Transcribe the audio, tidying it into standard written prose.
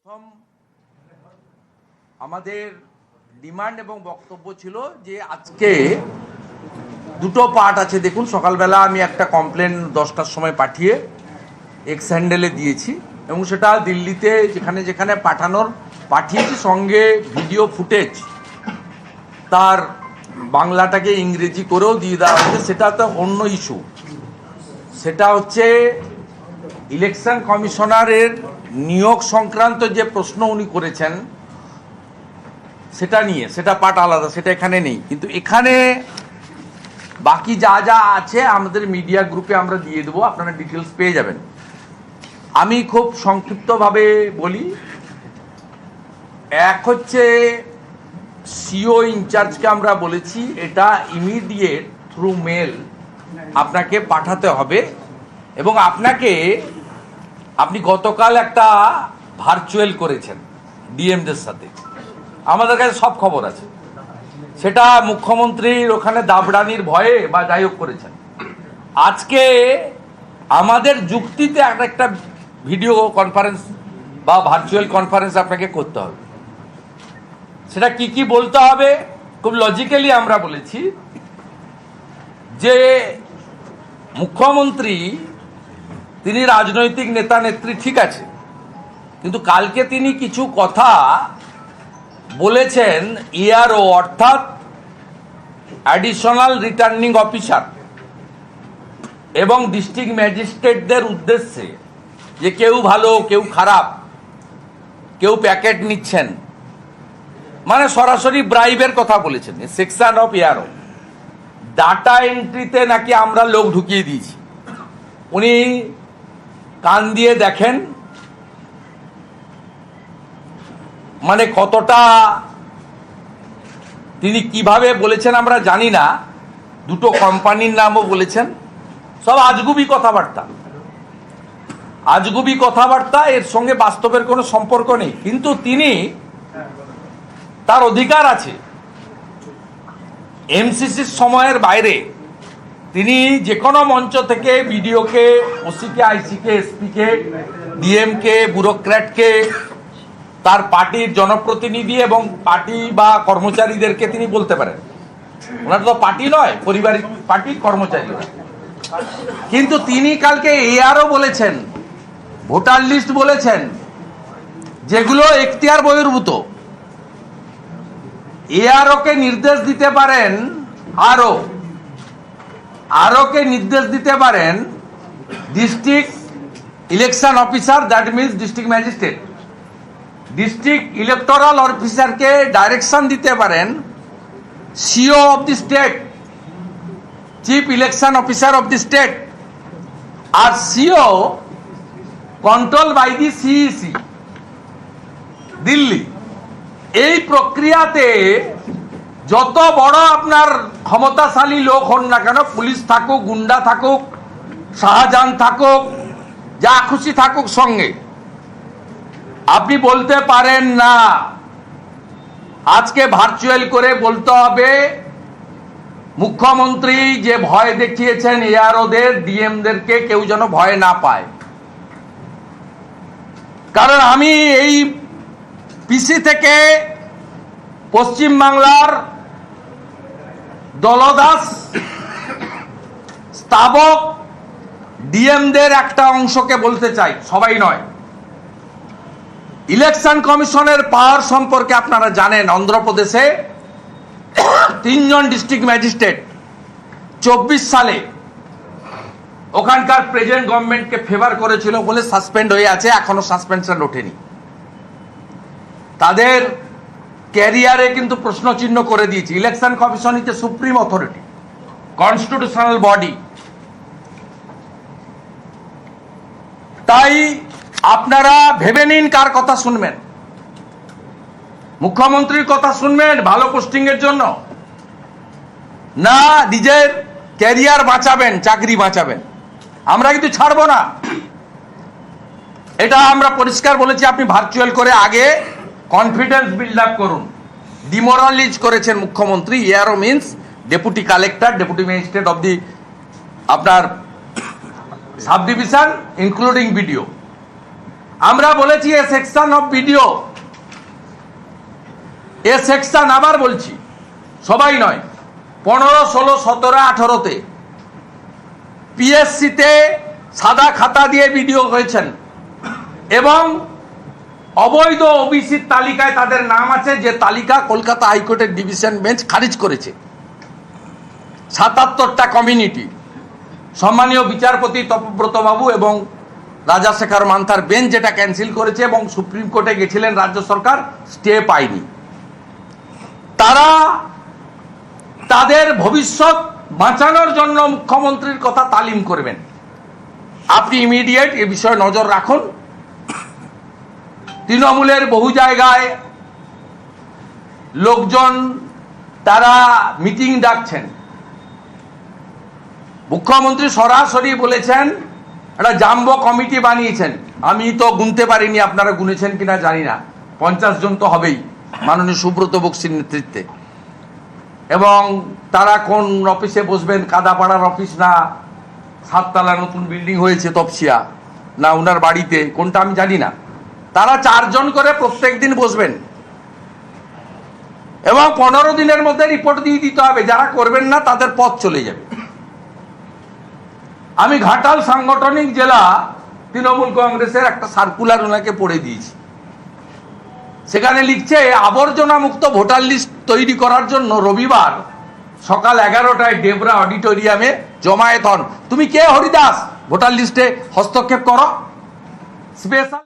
প্রথম আমাদের ডিমান্ড এবং বক্তব্য ছিল যে আজকে দুটো পার্ট আছে। দেখুন, সকালবেলা আমি একটা কমপ্লেন 10টার সময় পাঠিয়ে এক্স হ্যান্ডেলে দিয়েছি এবং সেটা দিল্লিতে যেখানে যেখানে পাঠিয়েছি, সঙ্গে ভিডিও ফুটেজ তার বাংলাটাকে ইংরেজি করেও দিয়ে দেওয়া হয়েছে। সেটা তো অন্য ইস্যু। সেটা হচ্ছে ইলেকশন কমিশনারের নিয়োগ সংক্রান্ত যে প্রশ্ন উনি করেছেন সেটা নিয়ে, সেটা পার্ট আলাদা, সেটা এখানে নেই। কিন্তু এখানে বাকি যা যা আছে আমাদের মিডিয়া গ্রুপে আমরা দিয়ে দেবো, আপনারা ডিটেলস পেয়ে যাবেন। আমি খুব সংক্ষিপ্তভাবে বলি। এক হচ্ছে সিও ইনচার্জকে আমরা বলেছি এটা ইমিডিয়েট থ্রু মেল আপনাকে পাঠাতে হবে এবং আপনি গতকাল একটা ভার্চুয়াল করেছেন ডিএমদের সাথে, আমাদের কাছে সব খবর আছে। সেটা মুখ্যমন্ত্রীর ওখানে দাবড়ানির ভয়ে বা যাই হোক করেছেন। আজকে আমাদের যুক্তিতে একটা ভিডিও কনফারেন্স বা ভার্চুয়াল কনফারেন্স আপনাকে করতে হবে। সেটা কি কি বলতে হবে খুব লজিক্যালি আমরা বলেছি যে মুখ্যমন্ত্রী তিনি রাজনৈতিক নেতা নেত্রী, ঠিক আছে, কিন্তু কালকে তিনি কিছু কথা বলেছেন ইআরও অর্থাৎ অ্যাডিশনাল রিটার্নিং অফিসার এবং ডিস্ট্রিক্ট ম্যাজিস্ট্রেটদের উদ্দেশ্যে যে কেউ ভালো কেউ খারাপ, কেউ প্যাকেট নিচ্ছেন, মানে সরাসরি ব্রাইবের কথা বলেছেন। সেকশন অফ ইআরও ডাটা এন্ট্রিতে নাকি আমরা লোক ঢুকিয়ে দিয়েছি। উনি কান দিয়ে দেখেন, মানে কতটা তিনি কিভাবে বলেছেন আমরা জানি না। দুটো কোম্পানির নামও বলেছেন, সব আজগুবি কথাবার্তা, এর সঙ্গে বাস্তবের কোনো সম্পর্ক নেই। কিন্তু তিনি, তার অধিকার আছে এমসিসির সময়ের বাইরে তিনি যে কোনো মঞ্চ থেকে বিডিওকে, ওসিকে, আইসিকে, এসপিকে, ডিএমকে, ব্যুরোক্র্যাটকে, তার পার্টির জনপ্রতিনিধি এবং পার্টি বা কর্মচারীদেরকে তিনি বলতে পারেন। ওনার তো পার্টি নয়, পারিবারিক পার্টির কর্মচারী। কিন্তু তিনি কালকে এআরও বলেছেন, ভোটার লিস্ট বলেছেন, যেগুলো এখতিয়ার বহির্ভূত। এআরওকে নির্দেশ দিতে পারেন, আরওকে নির্দেশ দিতে পারেন district election officer, that means district magistrate. District electoral অফিসারকে ডাইরেকশন দিতে পারেন CEO of the state, chief election officer of the state. আর CEO control by the CEC Delhi. এই প্রক্রিয়াতে যত বড় আপনার ক্ষমতাশালী লোক হন না কেন, পুলিশ থাকুক, গুন্ডা থাকুক, শাহজাহান থাকুক, যা খুশি থাকুক সঙ্গে, আপনি বলতে পারেন না। আজকে ভার্চুয়াল করে বলতে হবে মুখ্যমন্ত্রী যে ভয় দেখিয়েছেন এআরওদের, ডিএমদেরকে কেউ যেন ভয় না পায়। কারণ আমি এই পিসি থেকে পশ্চিমবাংলার দলদাস স্থাবক ডিএমদের একটা অংশকে বলতে চাই, সবাই নয়। ইলেকশন কমিশনের পাওয়ার সম্পর্কে আপনারা জানেন, অন্ধ্রপ্রদেশে 3 জন ডিস্ট্রিক্ট ম্যাজিস্ট্রেট 24 সালে ওখানকার প্রেজেন্ট গভর্নমেন্টকে ফেভার করেছিল বলে সাসপেন্ড হয়ে আছে, এখনো সাসপেনশন ওঠেনি। তাদের ক্যারিয়ারে কিন্তু প্রশ্নচিহ্ন করে দিয়েছে। Election commission is supreme authority, constitutional body. তাই আপনারা ভেবে নিন কার কথা শুনবেন। মুখ্যমন্ত্রীর কথা শুনবেন ভালো পোস্টিং এর জন্য, না নিজের ক্যারিয়ার বাঁচাবেন, চাকরি বাঁচাবেন। আমরা কিন্তু ছাড়বো না, এটা আমরা পরিষ্কার বলেছি। আপনি ভার্চুয়াল করে আগে কনফিডেন্স বিল্ড আপ করুন। ডিমোরালাইজ করেছেন মুখ্যমন্ত্রী। ARO means deputy collector, deputy magistrate of the আপনার সাব ডিভিশন ইনক্লুডিং বিডিও। আমরা বলেছি A section of video, A section আবার বলছি, সবাই নয়, 15, 16, 17, 18-তে পিএসসিতে সাদা খাতা দিয়ে ভিডিও হয়েছেন এবং অবৈধ ওবিসির তালিকায় তাদের নাম আছে, যে তালিকা কলকাতা হাইকোর্টের ডিভিশন বেঞ্চ খারিজ করেছে। 77টা কমিউনিটি, সম্মানীয় বিচারপতি তপব্রত বাবু এবং রাজাশেখর মান্থার বেঞ্চ যেটা ক্যান্সেল করেছে এবং সুপ্রিম কোর্টে গেছিলেন রাজ্য সরকার, স্টে পায়নি। তারা তাদের ভবিষ্যৎ বাঁচানোর জন্য মুখ্যমন্ত্রীর কথা তালিম করবেন। আপনি ইমিডিয়েট এ বিষয়ে নজর রাখুন। তৃণমূলের বহু জায়গায় লোকজন তারা মিটিং ডাকছেন, মুখ্যমন্ত্রী সরাসরি বলেছেন একটা জাম্বো কমিটি বানিয়েছেন। আমি তো গুনতে পারিনি, আপনারা গুনেছেন কিনা জানি না, 50 জন তো হবেই মাননীয় সুব্রত বক্সির নেতৃত্বে। এবং তারা কোন অফিসে বসবেন, কাদাপাড়ার অফিস না 7তলা নতুন বিল্ডিং হয়েছে তপসিয়া, না ওনার বাড়িতে, কোনটা আমি জানি না। তারা 4 জন করে প্রত্যেক দিন বসবেন এবং 15 দিনের মধ্যে রিপোর্ট দিয়ে দিতে হবে। যারা করবেন না তাদের পথ চলে যাবে। আমি ঘাটাল সাংগঠনিক জেলা তৃণমূল কংগ্রেসের একটা সার্কুলার ওনাকে পড়ে দিয়েছি। সেখানে লিখছে আবর্জনা মুক্ত ভোটার লিস্ট তৈরি করার জন্য রবিবার সকাল 11টায় ডেবরা অডিটোরিয়ামে জমায়েত হন। তুমি কে হরিদাস, ভোটার লিস্টে হস্তক্ষেপ করো? স্পেশাল